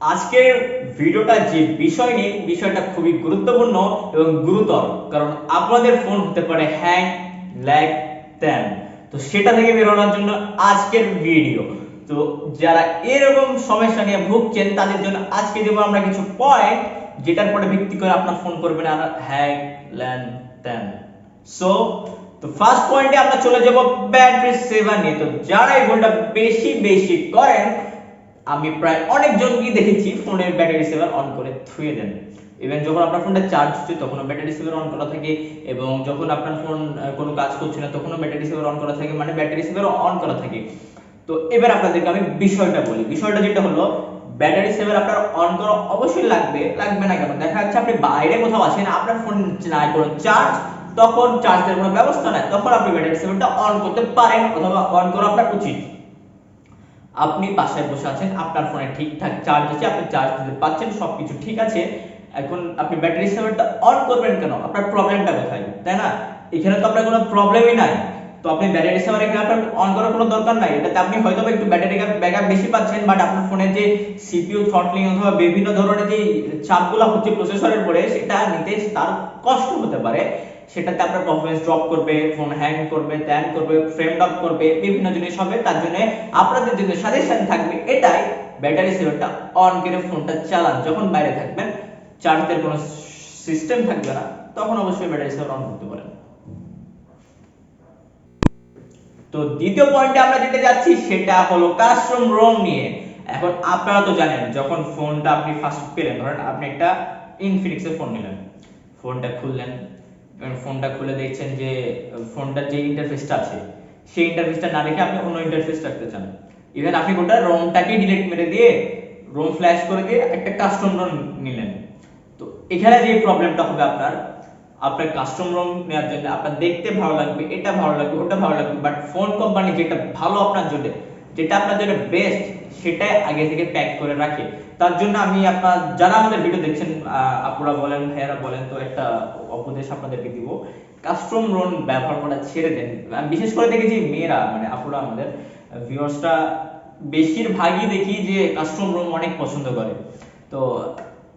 আজকের ভিডিওটা যে বিষয় নিয়ে বিষয়টা খুবই গুরুত্বপূর্ণ এবং গুরুতর, কারণ আপনাদের ফোন হতে পারে হ্যাং, ল্যাগ, ত্যান। তো সেটা থেকে বেরোনোর জন্য আজকের ভিডিও। তো যারা এরকম সমস্যা নিয়ে ভুগছেন তাদের জন্য আজকে দেবো আমরা কিছু পয়েন্ট, যেটার পরে ভিত্তি করে আপনার ফোন করবেন আর হ্যাং, ল্যান, ত্যান। সো তো ফার্স্ট পয়েন্টে আমরা চলে যাব ব্যাটারি সেভার নিয়ে। তো যারা এই ভুলটা বেশি বেশি করেন, আমি প্রায় অনেকজনকেই দেখেছি ফোনের ব্যাটারি সেভার অন করে থুয়ে দেন। ইভেন যখন আপনার ফোনটা চার্জ হচ্ছে তখনও ব্যাটারি সেভার অন করা থাকে, এবং যখন আপনার ফোন কোনো কাজ করছে না তখনও ব্যাটারি সেভার অন করা থাকে, মানে ব্যাটারি সেভার অন করা থাকে। তো এবার আপনাদেরকে আমি বিষয়টা বলি। বিষয়টা যেটা হলো, ব্যাটারি সেভার আপনার অন করা অবশ্যই লাগবে। লাগবে না কেন? দেখা যাচ্ছে আপনি বাইরে কোথাও আছেন, আপনার ফোন নাই কোনো চার্জ, তখন চার্জের কোনো ব্যবস্থা নাই, তখন আপনি ব্যাটারি সেভারটা অন করতে পারেন অথবা অন করা আপনার উচিত। আপনি বাসায় বসে আছেন, আপনার ফোনে ঠিকঠাক চার্জ আছে, আপনি চার্জ দিতে পাচ্ছেন, সবকিছু ঠিক আছে, এখন আপনি ব্যাটারি সেভারটা অন করবেন কেন? আপনার প্রবলেমটা কোথায়, তাই না? এখানে তো আপনার কোনো প্রবলেমই নাই। তো আপনি ব্যাটারি সেভার এখানে আপনার অন করার কোনো দরকার নাই। এটাতে আপনি হয়তো একটু ব্যাটারি ব্যাকআপ বেশি পাচ্ছেন, বাট আপনার ফোনের যে সিপিইউ থ্রটলিং অথবা বিভিন্ন ধরনের যে চাপগুলো হচ্ছে প্রসেসরের উপরে, সেটা নিতে তার কষ্ট হতে পারে। সেটাতে আপনার পারফরম্যান্স ড্রপ করবে, ফোন হ্যাং করবে, ট্যান করবে, ফ্রেম ড্রপ করবে, বিভিন্ন জিনিস হবে। তার জন্য আপনাদের জন্য সাজেশন থাকবে এটাই, ব্যাটারি সেভারটা অন করে ফোনটা চালান। যখন বাইরে থাকবেন, চার্জের কোনো সিস্টেম থাকবে না, তখন অবশ্যই ব্যাটারি সেভার অন করতে পারেন। তো দ্বিতীয় পয়েন্টে আমরা যেতে যাচ্ছি সেটা হলো কাস্টম রোম নিয়ে। এখন আপনারা তো জানেন, যখন ফোনটা আপনি ফার্স্ট পেলেন, ধরেন আপনি একটা ইনফিনিক্সের ফোন নিলেন, ফোনটা খুললেন, ফোনটা খুলে দেখছেন যে ফোনটার যে ইন্টারফেসটা আছে সেই ইন্টারফেসটা না রেখে আপনি অন্য ইন্টারফেস রাখতে চান। ইভেন আপনি গোটা রোমটাকে ডিলিট মেরে দিয়ে, রোম ফ্ল্যাশ করে দিয়ে একটা কাস্টম রোম নিলেন। তো এখানে যে প্রবলেমটা হবে আপনার, আপনার কাস্টম রোম নেওয়ার জন্য আপনার দেখতে ভালো লাগবে, এটা ভালো লাগবে, ওটা ভালো লাগবে, বাট ফোন কোম্পানি যেটা ভালো আপনার জন্য, যেটা আপনার জন্য বেস্ট, সেটাই আগে থেকে প্যাক করে রাখে। তার জন্য আমি আপনার, যারা আমাদের ভিডিও দেখছেন, আপুরা বলেন, ভাইয়ারা বলেন, তো একটা উপদেশ আপনাদেরকে দিব, কাস্টম রোম ব্যবহার করা ছেড়ে দেন। আমি বিশেষ করে দেখেছি মেয়েরা, মানে আপুরা, আমাদের ভিউয়ার্সটা বেশিরভাগই দেখি যে কাস্টম রোম অনেক পছন্দ করে। তো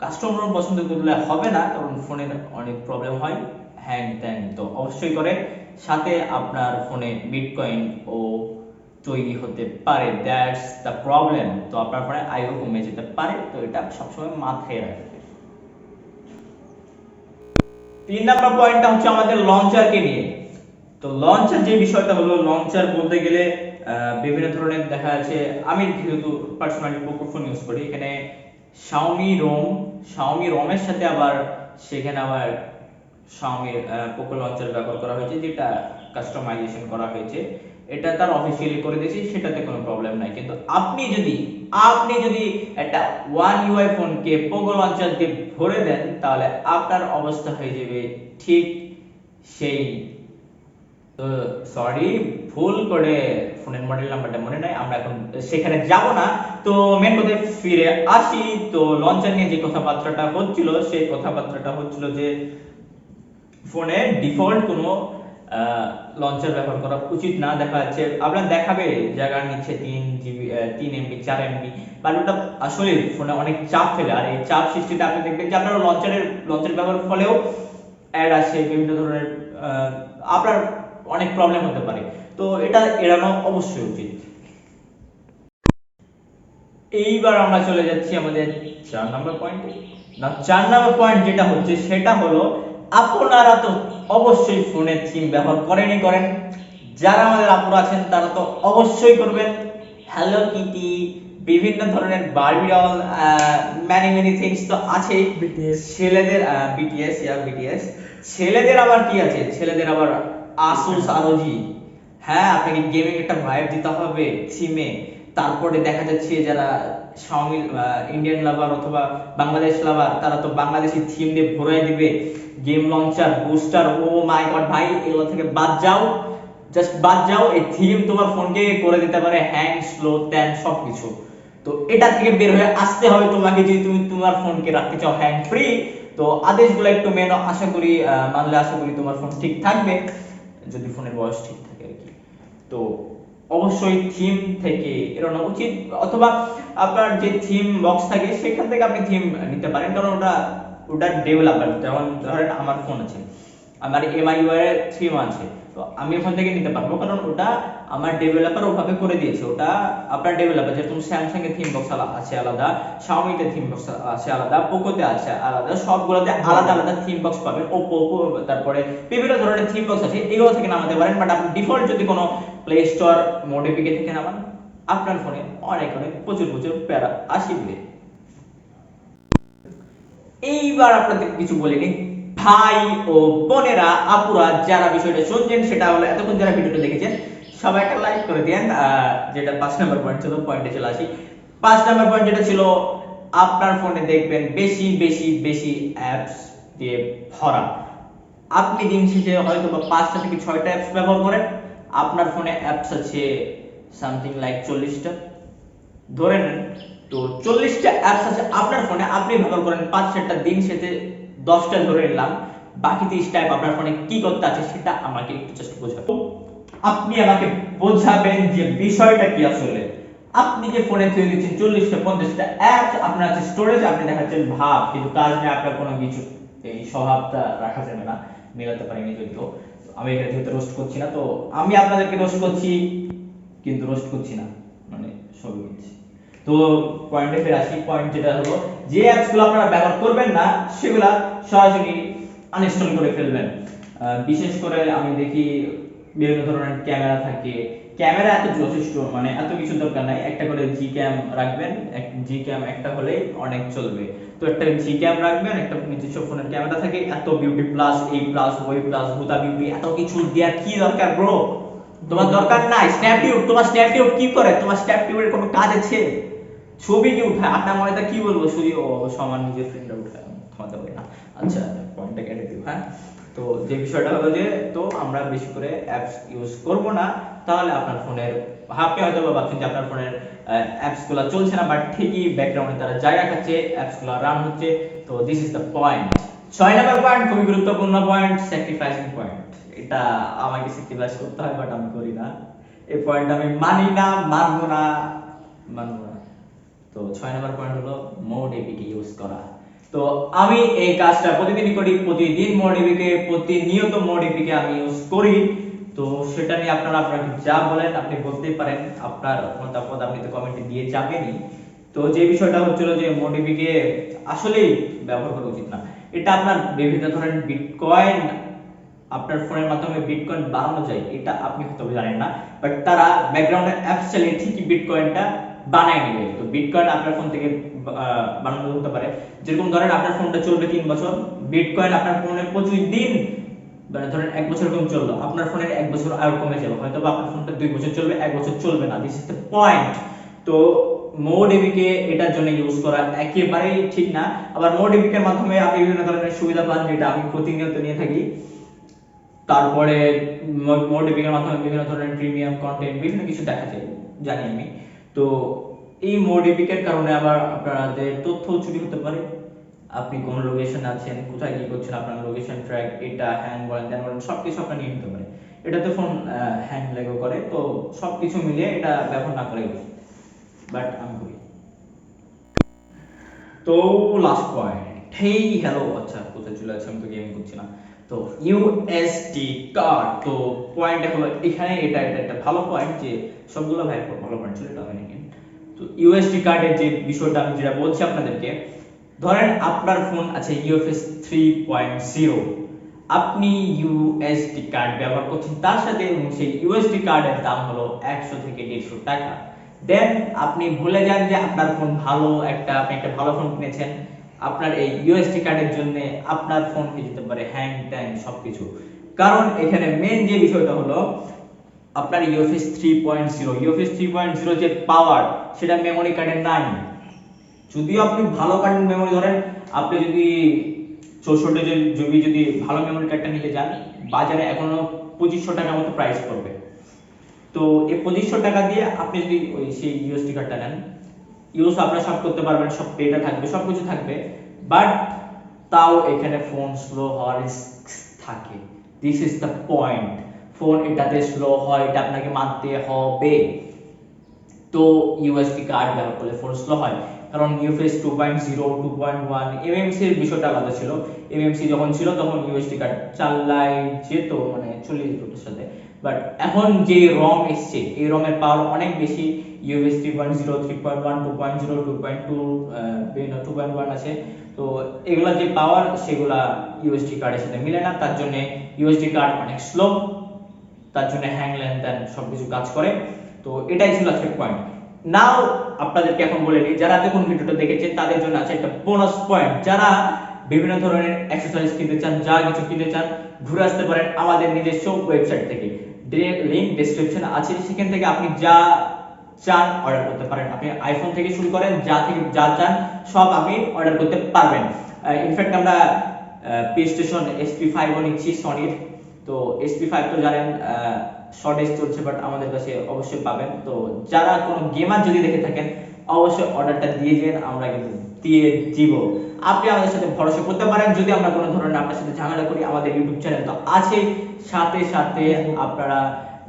কাস্টম রোম পছন্দ করলে হবে না, কারণ ফোনের অনেক প্রবলেম হয়, হ্যাং ত্যাং তো অবশ্যই করে। সাথে আপনার ফোনে বিটকয়েন ও তৈরি হতে পারে, দ্যাটস দ্য প্রবলেম। তো আপনার ফোনে আইও কমে যেতে পারে, তো এটা সবসময় মাথায় রাখবেন। 3 নম্বর পয়েন্টটা হচ্ছে আমাদের লঞ্চারকে নিয়ে। তো লঞ্চার যে বিষয়টা হলো, লঞ্চার বলতে গেলে বিভিন্ন ধরনের দেখা যাচ্ছে, আমি যেহেতু পার্সোনালি পোকো ফোন ইউজ করি, এখানে শাওমি রোমের সাথে আবার সেখানে আবার শাওমির পোকো লঞ্চার ব্যবহার করা হয়েছে, যেটা কাস্টমাইজেশন করা হয়েছে। এটা তার অফিসিয়ালি করে দিয়েছি, সেটাতে কোনো প্রবলেম নাই। কিন্তু আপনি যদি একটা ওয়ান ইউআই ফোনকে পোকো লঞ্চার দিয়ে ভরে দেন, তাহলে আপনার অবস্থা হয়ে যাবে ঠিক সেই, তো সরি, ভুল করে ফোনের মডেল নাম্বারটা মনে নাই, আমরা এখন সেখানে যাব না। তো মেন কথায় ফিরে আসি। তো লঞ্চার নিয়ে যে কথাবার্তাটা হচ্ছিল, সেই কথাবার্তাটা হচ্ছিল যে ফোনে ডিফল্ট কোনো লঞ্চার ব্যবহার করা উচিত না। দেখা যাচ্ছে আপনার দেখাবে জায়গা নিচ্ছে 3 GB, 3 MB, 4 MB, বাট ওটা আসলে ফোনে অনেক চাপ ফেলে। আর এই চাপ সৃষ্টিতে আপনি দেখবেন যে আপনার লঞ্চার ব্যবহার ফলেও অ্যাড আসে, বিভিন্ন ধরনের আপনার অনেক প্রবলেম হতে পারে। তো এটা এড়ানো অবশ্যই উচিত। এইবার আমরা চলে যাচ্ছি আমাদের 4 নম্বর পয়েন্টে। না, 4 নম্বর পয়েন্ট যেটা হচ্ছে সেটা হলো, আপনারা তো অবশ্যই ফোনে থিম ব্যবহার করেন। যারা আমাদের আপুরা আছেন তারা তো অবশ্যই করবেন। হ্যালো কিটি, বিভিন্ন ধরনের বারবি ডল, মেনি থিংস তো আছে। ছেলেদের বিটিএস, ছেলেদের আবার কি আছে, ছেলেদের আবার আসুস আরোজি। হ্যাঁ, আপনাকে গেমিং একটা ভাইব দিতে হবে থিমে। তারপরে দেখা যাচ্ছে যারা শাওমি ইন্ডিয়ান লাভার অথবা বাংলাদেশ লাভার, তারা তো বাংলাদেশি থিম দিয়ে ভরে দিবে, গেম লঞ্চার, বুস্টার। ও মাই গড ভাই, এগুলো থেকে বাদ যাও, জাস্ট বাদ যাও। এই থিম তোমার ফোনকে করে দিতে পারে হ্যাং, স্লো, ট্যান সবকিছু। তো এটা থেকে বের হয়ে আসতে হবে তোমাকে, যদি তুমি তোমার ফোনকে রাখতে চাও হ্যাং ফ্রি। তো আদেশগুলো একটু মেনো, আশা করি মানলে আশা করি তোমার ফোন ঠিক থাকবে, যদি ফোনের বয়স ঠিক থাকে আর কি। তো অবশ্যই থিম থেকে এড়ানো উচিত, অথবা আপনার যে থিম বক্স থাকে সেখান থেকে আপনি থিম নিতে পারেন, কারণ ওটা ডেভেলপার, যেমন ধরেন আমার ফোন আছে, আমার MIUI এর থিম আছে, তো আমি ওখান থেকে নিতে পারবো, কারণ ওটা আমার ডেভেলপার ওভাবে করে দিয়েছে। ওটা আপনার ডেভেলপার, যেরকম স্যামসাং এর থিম বক্স আছে আলাদা, Xiaomi তে থিম বক্স আছে আলাদা, Poco তে আছে আলাদা, সবগুলোতে আলাদা আলাদা থিম বক্স পাবেন। Oppo, তারপরে বিভিন্ন ধরনের থিম বক্স আছে, এগুলো থেকে নামাতে পারেন। বাট আপনি ডিফল্ট যদি কোনো প্লে স্টোর মোডিফিকে থেকে নামান, আপনার ফোনে অনেক অনেক প্রচুর প্রচুর প্যারা আসিবে। এইবার আপনাদের কিছু বলিনি ভাই ও বোনেরা, আপুরা, যারা বিষয়টা শুনছেন, সেটা হলো এতক্ষণ যারা ভিডিওটা দেখেছেন সবাই একটা লাইক করে দেন। যেটা 5 নাম্বার পয়েন্ট ছিল, পয়েন্টে চলে আসি। 5 নাম্বার পয়েন্ট যেটা ছিল, আপনার ফোনে দেখবেন বেশি বেশি বেশি অ্যাপস দিয়ে ভরা। আপনি দিন শেষে হয়তো বা 5টা থেকে 6টা অ্যাপস ব্যবহার করেন, আপনার ফোনে অ্যাপস আছে সামথিং লাইক 40টা ধরে নেন। তো 40টা অ্যাপস আছে আপনার ফোনে, আপনি ব্যবহার করেন 5-6টা, দিন শেষে 10টা ধরে নিলাম, বাকি 30টা অ্যাপ আপনার ফোনে কি করতে আছে সেটা আমাকে একটু জাস্ট বোঝাবেন। আপনি আমাকে বোঝাবেন যে বিষয়টা কি আসলে। আপনি যে ফোনে তৈরি দিচ্ছেন 40টা 50টা অ্যাপস, আপনার আছে স্টোরেজ, আপনি দেখাচ্ছেন ভাব, কিন্তু কাজ নেই আপনার কোনো কিছু। এই স্বভাবটা রাখা যাবে না, মেলাতে পারিনি যদিও। আমি এখানে যেহেতু রোস্ট করছি না, তো আমি আপনাদেরকে রোস্ট করছি কিন্তু রোস্ট করছি না, মানে সবই করছি। তো পয়েন্টে ফিরে আসি। পয়েন্ট যেটা হলো, যে অ্যাপসগুলো আপনারা ব্যবহার করবেন না সেগুলা সরাসরি আনইনস্টল করে ফেলবেন। বিশেষ করে আমি দেখি বিভিন্ন ধরনের ক্যামেরা থাকে, ক্যামেরা এত যথেষ্ট, মানে এত কিছু দরকার নাই, একটা করে জি ক্যাম রাখবেন, জি ক্যাম একটা হলেই অনেক চলবে। তো একটা জি ক্যাম রাখবেন, একটা নিজস্ব ফোনের ক্যামেরা থাকে, এত বিউটি প্লাস, এই প্লাস, ওই প্লাস, হুদা বিউটি, এত কিছু দেওয়ার কি দরকার ব্রো? তোমার দরকার নাই। স্ন্যাপটিউব, তোমার স্ন্যাপটিউব কি করে? তোমার স্ন্যাপটিউবের কোনো কাজ আছে? ছবি কি উঠায়? আপনার মনে কি বলবো, শুধু ও সমান নিজের ফ্রেন্ডরা উঠায়, থামাতে পারি না। আচ্ছা, পয়েন্টটা কেটে দিও, হ্যাঁ। তো যে বিষয়টা হলো যে, তো আমরা বেশি করে অ্যাপস ইউজ করব না, তাহলে আপনার ফোনের, আপনি হয়তো ভাবছেন যে আপনার ফোনের অ্যাপস গুলো চলছে না, বাট ঠিকই ব্যাকগ্রাউন্ডে তারা জায়গা খাচ্ছে, অ্যাপস গুলো রান হচ্ছে। তো this is the point. 6 number point খুবই গুরুত্বপূর্ণ পয়েন্ট, স্যাক্রিফাইসিং পয়েন্ট। এটা আমাকে স্যাক্রিফাইস করতে হয়, বাট আমি করি না। এই পয়েন্ট আমি মানি না, মানবো না, মানবো না। তো 6 নাম্বার পয়েন্ট হলো মোড এপিকে ইউজ করা। তো আমি এই কাজটা প্রতিদিনই করি, প্রতিদিন মোড এপিকে, প্রতিনিয়ত মোড এপিকে আমি ইউজ করি। তো সেটা নিয়ে আপনারা আপনাকে যা বলেন আপনি বলতেই পারেন, আপনার মতামত আপনি তো কমেন্টে দিয়ে যাবেনই। তো যে বিষয়টা হচ্ছিল যে মোড এপিকে আসলেই ব্যবহার করা উচিত না। এটা আপনার বিভিন্ন ধরনের বিটকয়েন, আপনার ফোনের মাধ্যমে বিটকয়েন বানানো যায়, এটা আপনি হয়তো জানেন না, বাট তারা ব্যাকগ্রাউন্ডে অ্যাপস চালিয়ে ঠিকই বিটকয়েনটা বানায় নেবে। তো বিটকয়েন আপনার ফোন থেকে বানানো হতে পারে। যেরকম ধরেন আপনার ফোনটা চলবে 3 বছর, বিটকয়েন আপনার ফোনে প্রতিদিন, মানে ধরেন 1 বছর এরকম চললো, আপনার ফোনের 1 বছর আর কমে যাবে, হয়তো আপনার ফোনটা 2 বছর চলবে, 1 বছর চলবে না। This is the point. তো মোড এপিকে এটার জন্য ইউজ করা একেবারেই ঠিক না। আবার মোড এপিকের মাধ্যমে আপনি বিভিন্ন ধরনের সুবিধা পান, যেটা আমি প্রতিনিয়ত নিয়ে থাকি। তারপরে মোডিফিকের মাধ্যমে বিভিন্ন ধরনের প্রিমিয়াম কন্টেন্ট, বিভিন্ন কিছু দেখা যায়, জানি আমি। তো এই মোডিফিকের কারণে আবার আপনাদের তথ্য চুরি হতে পারে। আপনি কোন লোকেশন আছেন, কোথায় কি করছেন, আপনার লোকেশন ট্র্যাক, এটা হ্যাং বলেন দেন বলেন, সবকিছু আপনার নিয়ে নিতে পারে। এটাতে ফোন হ্যাং লেগও করে। তো সবকিছু মিলিয়ে এটা ব্যবহার না করে, বাট আমি করি। তো লাস্ট পয়েন্ট, হেই হ্যালো, আচ্ছা কোথায় চলে আছে, আমি তো গেম করছি না। তো ইউএসডি কার্ড, তো পয়েন্ট হলো এখানে, এটা একটা ভালো পয়েন্ট, যে সবগুলো ভাই ভালো পয়েন্ট ছিল, এটা আমি নিই। তো ইউএসডি কার্ডের যে বিষয়টা আমি যেটা বলছি আপনাদেরকে, ধরেন আপনার ফোন আছে ইউএফএস 3.0, আপনি ইউএসডি কার্ড ব্যবহার করছেন তার সাথে, এবং সেই ইউএসডি কার্ডের দাম হলো 100 থেকে 150 টাকা। দেন আপনি ভুলে যান যে আপনার ফোন ভালো, আপনি একটা ভালো ফোন কিনেছেন, আপনার এই ইউএসডি কার্ডের জন্য আপনার ফোন হয়ে যেতে পারে হ্যাং ট্যাং সবকিছু। কারণ এখানে মেন যে বিষয়টা হলো, আপনার ইউএফএস 3.0 যে পাওয়ার, সেটা মেমোরি কার্ডে নাই। যদিও আপনি ভালো কার্ড মেমোরি, ধরেন আপনি যদি 64 জিবি যদি ভালো মেমোরি কার্ডটা নিতে যান, বাজারে এখনো 2500 টাকার মতো প্রাইস পড়বে। তো এই 2500 টাকা দিয়ে আপনি যদি ওই সেই ইউএসডি কার্ডটা নেন, ইউজ আপনারা সব করতে পারবেন, সব ডেটা থাকবে, সবকিছু থাকবে, বাট তাও এখানে ফোন স্লো হওয়ার রিস্ক থাকে। This is the point. Phone এটাতে স্লো হয়, এটা আপনাকে মানতে হবে। তো ইউএসডি কার্ড ব্যবহার করলে ফোন স্লো হয়, কারণ ইউএফএস 2.0 2.1 এমএমসি এর বিষয়টা আলাদা ছিল। এমএমসি যখন ছিল তখন ইউএসডি কার্ড চালাই যেত, মানে চলে যেত ওটার সাথে। বাট এখন যে রম এসছে, এই রমের পাওয়ার অনেক বেশি। ইউএফএস 3.0 3.1 2.0 2.2 বিভিন্ন 2.1 আছে। তো এগুলা যে পাওয়ার সেগুলা ইউএসডি কার্ডের সাথে মিলে না, তার জন্য ইউএসডি কার্ড অনেক স্লো, তার জন্য হ্যাং ল্যান দেন সবকিছু কাজ করে। তো এটাই ছিল আজকের পয়েন্ট। নাও আপনাদেরকে এখন বলে নিই, যারা দেখুন ভিডিওটা দেখেছেন তাদের জন্য আছে একটা বোনাস পয়েন্ট। যারা বিভিন্ন ধরনের এক্সারসাইজ কিনতে চান, যা কিছু কিনতে চান, ঘুরে আসতে পারেন আমাদের নিজস্ব ওয়েবসাইট থেকে। লিংক ডেসক্রিপশনে আছে, সেখান থেকে আপনি যা চান অর্ডার করতে পারেন। আপনি আইফোন থেকে শুরু করেন, যা চান সব আপনি অর্ডার করতে পারবেন। ইনফ্যাক্ট আমরা প্লে স্টেশন SP5 ও নিচ্ছি সনির। তো SP5 তো জানেন শর্টেজ চলছে, বাট আমাদের কাছে অবশ্যই পাবেন। তো যারা কোনো গেমার যদি দেখে থাকেন অবশ্যই অর্ডারটা দিয়ে যান, আমরা কিন্তু দিয়ে দিব। আপনি আমাদের সাথে ভরসা করতে পারেন। যদি আমরা কোনো ধরনের আপনার সাথে ঝামেলা করি, আমাদের ইউটিউব চ্যানেল তো আছে, সাথে সাথে আপনারা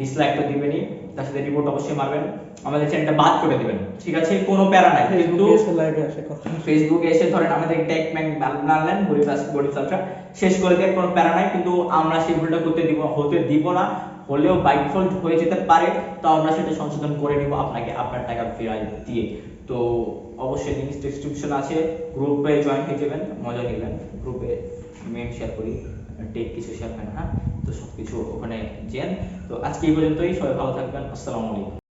ডিসলাইক তো দিবেনই, তার সাথে রিপোর্ট অবশ্যই মারবেন, আমাদের চ্যানেলটা বাদ করে দিবেন, ঠিক আছে? কোনো প্যারা নাই। কিন্তু ফেসবুকে এসে ধরেন আমাদের ট্যাগ ম্যাং বানালেন গরিবস আলট্রা, শেষ করে দেন, কোনো প্যারা নাই। কিন্তু আমরা সেই ভুলটা হতে দিব না। হলেও বাইক ফল্ট হয়ে যেতে পারে, তো আমরা সেটা সংশোধন করে নিব আপনাকে আপনার টাকা ফেরত দিয়ে। তো অবশ্যই লিংক ডেসক্রিপশন আছে, গ্রুপে জয়েন হয়ে যাবেন, মজা নেবেন। গ্রুপে মেম শেয়ার করি, টেক কিছু শেয়ার হয় না, হ্যাঁ? তো সবকিছু ওখানে জেন। তো আজকে এই পর্যন্তই, সবাই ভালো থাকবেন, আসসালামু আলাইকুম।